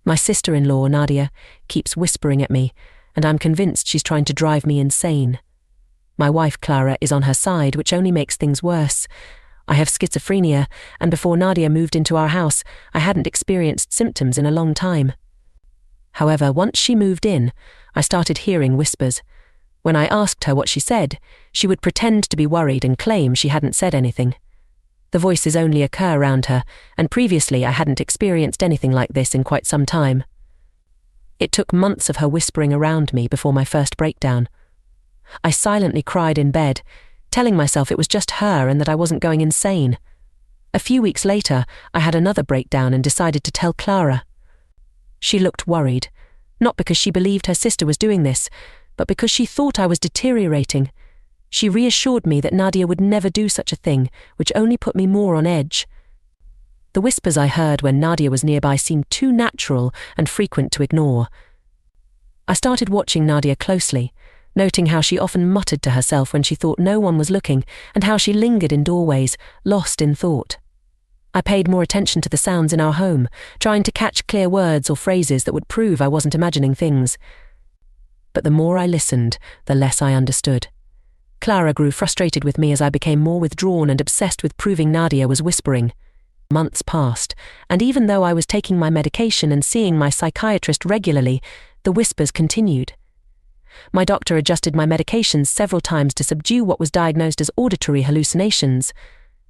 My sister-in-law, Nadia, keeps whispering at me, and I'm convinced she's trying to drive me insane. My wife, Clara, is on her side, which only makes things worse. I have schizophrenia, and before Nadia moved into our house, I hadn't experienced symptoms in a long time. However, once she moved in, I started hearing whispers. When I asked her what she said, she would pretend to be worried and claim she hadn't said anything. The voices only occur around her, and previously I hadn't experienced anything like this in quite some time. It took months of her whispering around me before my first breakdown. I silently cried in bed, telling myself it was just her and that I wasn't going insane. A few weeks later, I had another breakdown and decided to tell Clara. She looked worried, not because she believed her sister was doing this, but because she thought I was deteriorating. She reassured me that Nadia would never do such a thing, which only put me more on edge. The whispers I heard when Nadia was nearby seemed too natural and frequent to ignore. I started watching Nadia closely, noting how she often muttered to herself when she thought no one was looking and how she lingered in doorways, lost in thought. I paid more attention to the sounds in our home, trying to catch clear words or phrases that would prove I wasn't imagining things. But the more I listened, the less I understood. Clara grew frustrated with me as I became more withdrawn and obsessed with proving Nadia was whispering. Months passed, and even though I was taking my medication and seeing my psychiatrist regularly, the whispers continued. My doctor adjusted my medications several times to subdue what was diagnosed as auditory hallucinations,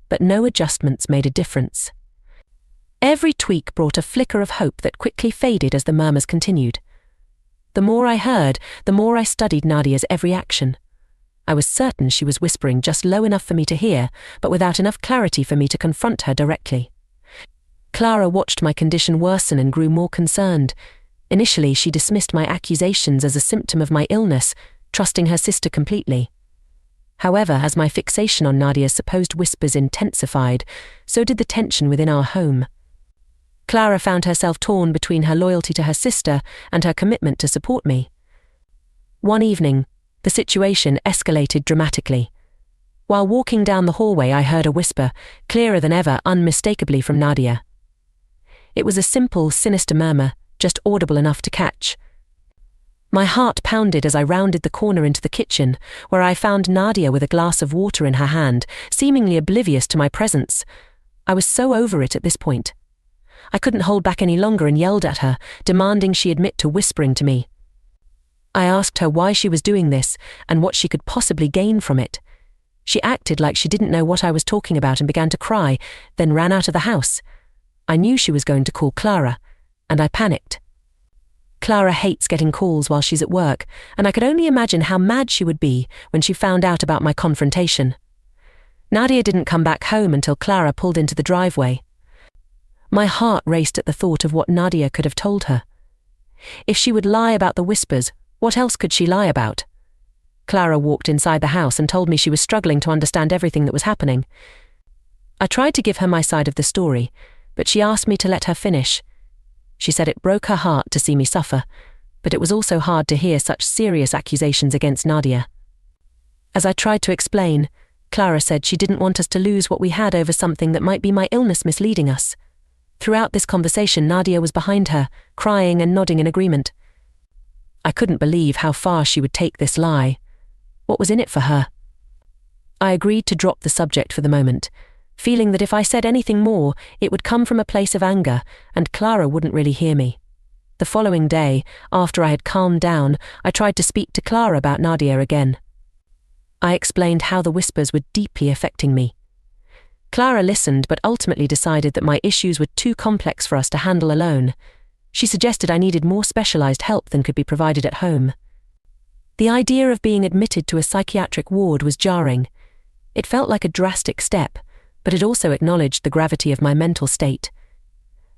but no adjustments made a difference. Every tweak brought a flicker of hope that quickly faded as the murmurs continued. The more I heard, the more I studied Nadia's every action. I was certain she was whispering just low enough for me to hear, but without enough clarity for me to confront her directly. Clara watched my condition worsen and grew more concerned. Initially, she dismissed my accusations as a symptom of my illness, trusting her sister completely. However, as my fixation on Nadia's supposed whispers intensified, so did the tension within our home. Clara found herself torn between her loyalty to her sister and her commitment to support me. One evening, the situation escalated dramatically. While walking down the hallway, I heard a whisper, clearer than ever, unmistakably from Nadia. It was a simple, sinister murmur, just audible enough to catch. My heart pounded as I rounded the corner into the kitchen, where I found Nadia with a glass of water in her hand, seemingly oblivious to my presence. I was so over it at this point. I couldn't hold back any longer and yelled at her, demanding she admit to whispering to me. I asked her why she was doing this and what she could possibly gain from it. She acted like she didn't know what I was talking about and began to cry, then ran out of the house. I knew she was going to call Clara, and I panicked. Clara hates getting calls while she's at work, and I could only imagine how mad she would be when she found out about my confrontation. Nadia didn't come back home until Clara pulled into the driveway. My heart raced at the thought of what Nadia could have told her. If she would lie about the whispers, what else could she lie about? Clara walked inside the house and told me she was struggling to understand everything that was happening. I tried to give her my side of the story, but she asked me to let her finish. She said it broke her heart to see me suffer, but it was also hard to hear such serious accusations against Nadia. As I tried to explain, Clara said she didn't want us to lose what we had over something that might be my illness misleading us. Throughout this conversation, Nadia was behind her, crying and nodding in agreement. I couldn't believe how far she would take this lie. What was in it for her? I agreed to drop the subject for the moment, feeling that if I said anything more, it would come from a place of anger, and Clara wouldn't really hear me. The following day, after I had calmed down, I tried to speak to Clara about Nadia again. I explained how the whispers were deeply affecting me. Clara listened, but ultimately decided that my issues were too complex for us to handle alone. She suggested I needed more specialized help than could be provided at home. The idea of being admitted to a psychiatric ward was jarring. It felt like a drastic step, but it also acknowledged the gravity of my mental state.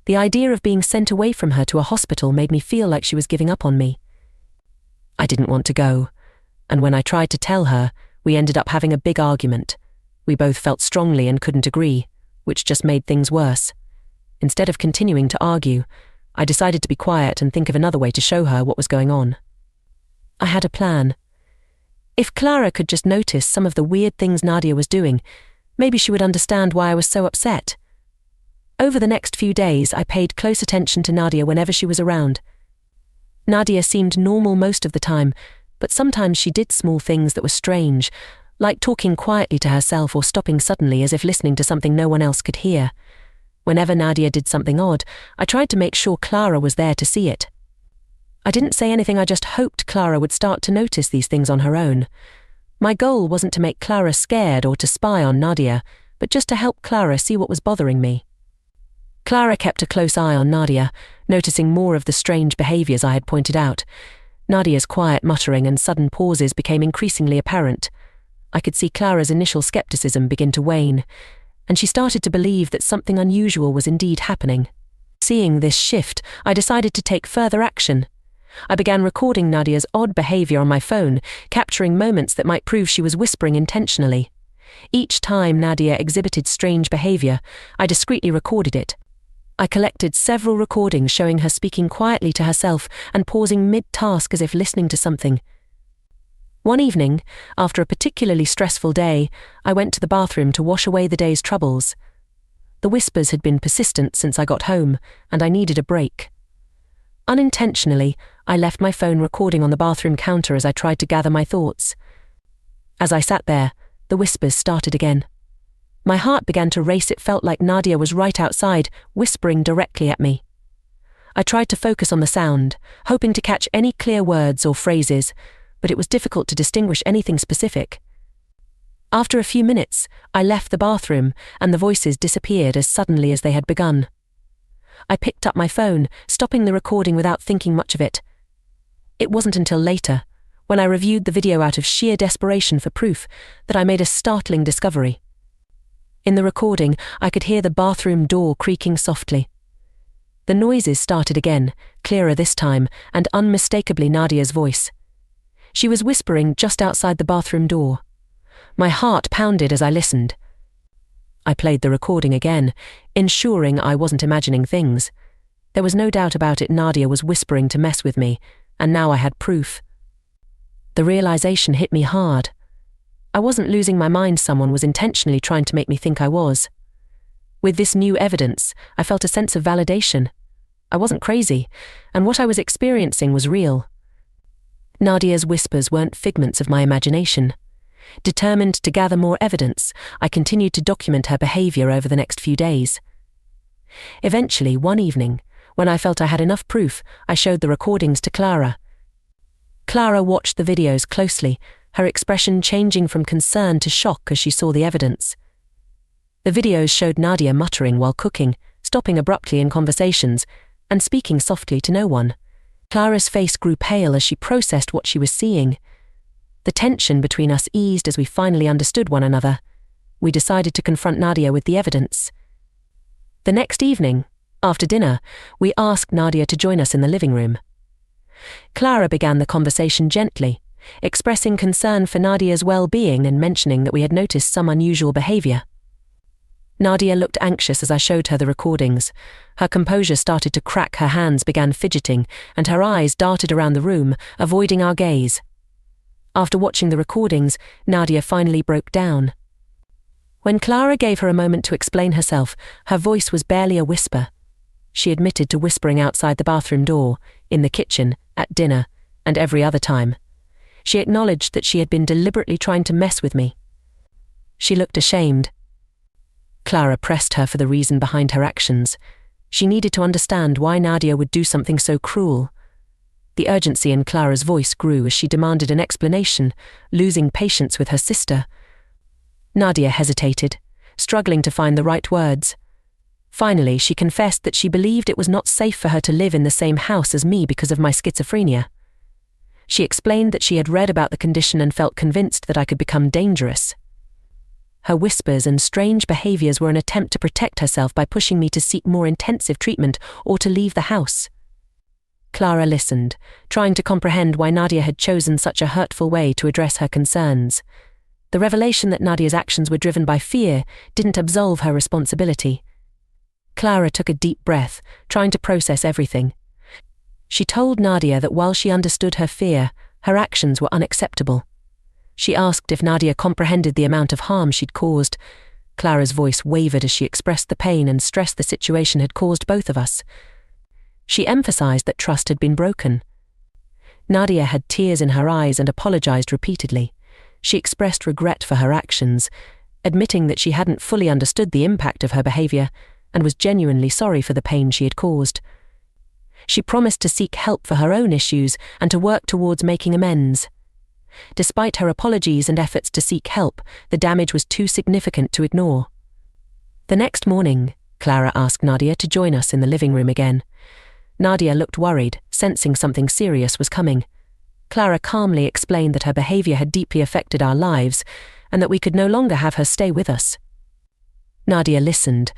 The idea of being sent away from her to a hospital made me feel like she was giving up on me. I didn't want to go, and when I tried to tell her, we ended up having a big argument. We both felt strongly and couldn't agree, which just made things worse. Instead of continuing to argue, I decided to be quiet and think of another way to show her what was going on. I had a plan. If Clara could just notice some of the weird things Nadia was doing, maybe she would understand why I was so upset. Over the next few days, I paid close attention to Nadia whenever she was around. Nadia seemed normal most of the time, but sometimes she did small things that were strange, like talking quietly to herself or stopping suddenly as if listening to something no one else could hear. Whenever Nadia did something odd, I tried to make sure Clara was there to see it. I didn't say anything, I just hoped Clara would start to notice these things on her own. My goal wasn't to make Clara scared or to spy on Nadia, but just to help Clara see what was bothering me. Clara kept a close eye on Nadia, noticing more of the strange behaviors I had pointed out. Nadia's quiet muttering and sudden pauses became increasingly apparent. I could see Clara's initial skepticism begin to wane, and she started to believe that something unusual was indeed happening. Seeing this shift, I decided to take further action. I began recording Nadia's odd behavior on my phone, capturing moments that might prove she was whispering intentionally. Each time Nadia exhibited strange behavior, I discreetly recorded it. I collected several recordings showing her speaking quietly to herself and pausing mid-task as if listening to something. One evening, after a particularly stressful day, I went to the bathroom to wash away the day's troubles. The whispers had been persistent since I got home, and I needed a break. Unintentionally, I left my phone recording on the bathroom counter as I tried to gather my thoughts. As I sat there, the whispers started again. My heart began to race. It felt like Nadia was right outside, whispering directly at me. I tried to focus on the sound, hoping to catch any clear words or phrases, but it was difficult to distinguish anything specific. After a few minutes, I left the bathroom, and the voices disappeared as suddenly as they had begun. I picked up my phone, stopping the recording without thinking much of it. It wasn't until later, when I reviewed the video out of sheer desperation for proof, that I made a startling discovery. In the recording, I could hear the bathroom door creaking softly. The noises started again, clearer this time, and unmistakably Nadia's voice. She was whispering just outside the bathroom door. My heart pounded as I listened. I played the recording again, ensuring I wasn't imagining things. There was no doubt about it, Nadia was whispering to mess with me, and now I had proof. The realization hit me hard. I wasn't losing my mind, someone was intentionally trying to make me think I was. With this new evidence, I felt a sense of validation. I wasn't crazy, and what I was experiencing was real. Nadia's whispers weren't figments of my imagination. Determined to gather more evidence, I continued to document her behavior over the next few days. Eventually, one evening, when I felt I had enough proof, I showed the recordings to Clara. Clara watched the videos closely, her expression changing from concern to shock as she saw the evidence. The videos showed Nadia muttering while cooking, stopping abruptly in conversations, and speaking softly to no one. Clara's face grew pale as she processed what she was seeing. The tension between us eased as we finally understood one another. We decided to confront Nadia with the evidence. The next evening, after dinner, we asked Nadia to join us in the living room. Clara began the conversation gently, expressing concern for Nadia's well-being and mentioning that we had noticed some unusual behavior. Nadia looked anxious as I showed her the recordings. Her composure started to crack, her hands began fidgeting, and her eyes darted around the room, avoiding our gaze. After watching the recordings, Nadia finally broke down. When Clara gave her a moment to explain herself, her voice was barely a whisper. She admitted to whispering outside the bathroom door, in the kitchen, at dinner, and every other time. She acknowledged that she had been deliberately trying to mess with me. She looked ashamed. Clara pressed her for the reason behind her actions. She needed to understand why Nadia would do something so cruel. The urgency in Clara's voice grew as she demanded an explanation, losing patience with her sister. Nadia hesitated, struggling to find the right words. Finally, she confessed that she believed it was not safe for her to live in the same house as me because of my schizophrenia. She explained that she had read about the condition and felt convinced that I could become dangerous. Her whispers and strange behaviors were an attempt to protect herself by pushing me to seek more intensive treatment or to leave the house. Clara listened, trying to comprehend why Nadia had chosen such a hurtful way to address her concerns. The revelation that Nadia's actions were driven by fear didn't absolve her responsibility. Clara took a deep breath, trying to process everything. She told Nadia that while she understood her fear, her actions were unacceptable. She asked if Nadia comprehended the amount of harm she'd caused. Clara's voice wavered as she expressed the pain and stress the situation had caused both of us. She emphasized that trust had been broken. Nadia had tears in her eyes and apologized repeatedly. She expressed regret for her actions, admitting that she hadn't fully understood the impact of her behavior and was genuinely sorry for the pain she had caused. She promised to seek help for her own issues and to work towards making amends. Despite her apologies and efforts to seek help, the damage was too significant to ignore. The next morning, Clara asked Nadia to join us in the living room again. Nadia looked worried, sensing something serious was coming. Clara calmly explained that her behavior had deeply affected our lives and that we could no longer have her stay with us. Nadia listened,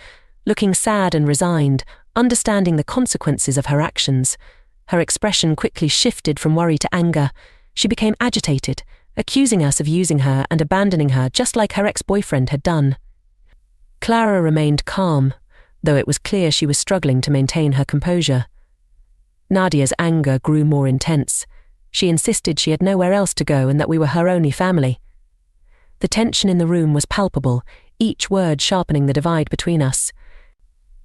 looking sad and resigned, understanding the consequences of her actions. Her expression quickly shifted from worry to anger. She became agitated, accusing us of using her and abandoning her just like her ex-boyfriend had done. Clara remained calm, though it was clear she was struggling to maintain her composure. Nadia's anger grew more intense. She insisted she had nowhere else to go and that we were her only family. The tension in the room was palpable, each word sharpening the divide between us.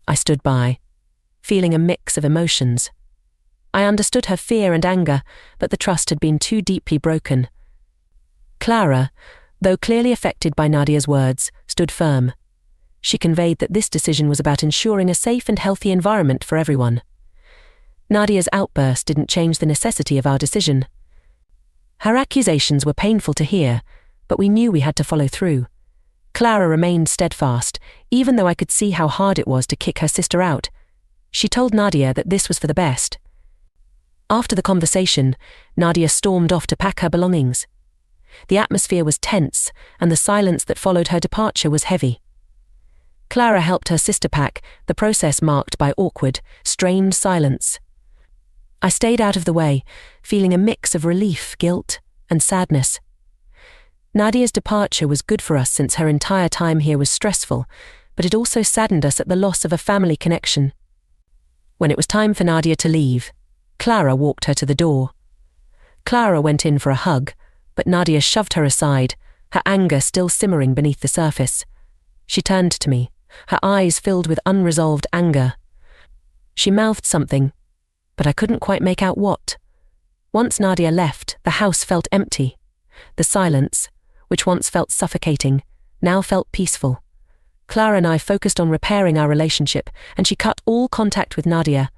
I stood by, feeling a mix of emotions. I understood her fear and anger, but the trust had been too deeply broken. Clara, though clearly affected by Nadia's words, stood firm. She conveyed that this decision was about ensuring a safe and healthy environment for everyone. Nadia's outburst didn't change the necessity of our decision. Her accusations were painful to hear, but we knew we had to follow through. Clara remained steadfast, even though I could see how hard it was to kick her sister out. She told Nadia that this was for the best. After the conversation, Nadia stormed off to pack her belongings. The atmosphere was tense, and the silence that followed her departure was heavy. Clara helped her sister pack, the process marked by awkward, strained silence. I stayed out of the way, feeling a mix of relief, guilt, and sadness. Nadia's departure was good for us since her entire time here was stressful, but it also saddened us at the loss of a family connection. When it was time for Nadia to leave, Clara walked her to the door. Clara went in for a hug, but Nadia shoved her aside, her anger still simmering beneath the surface. She turned to me, her eyes filled with unresolved anger. She mouthed something, but I couldn't quite make out what. Once Nadia left, the house felt empty. The silence, which once felt suffocating, now felt peaceful. Clara and I focused on repairing our relationship, and she cut all contact with Nadia,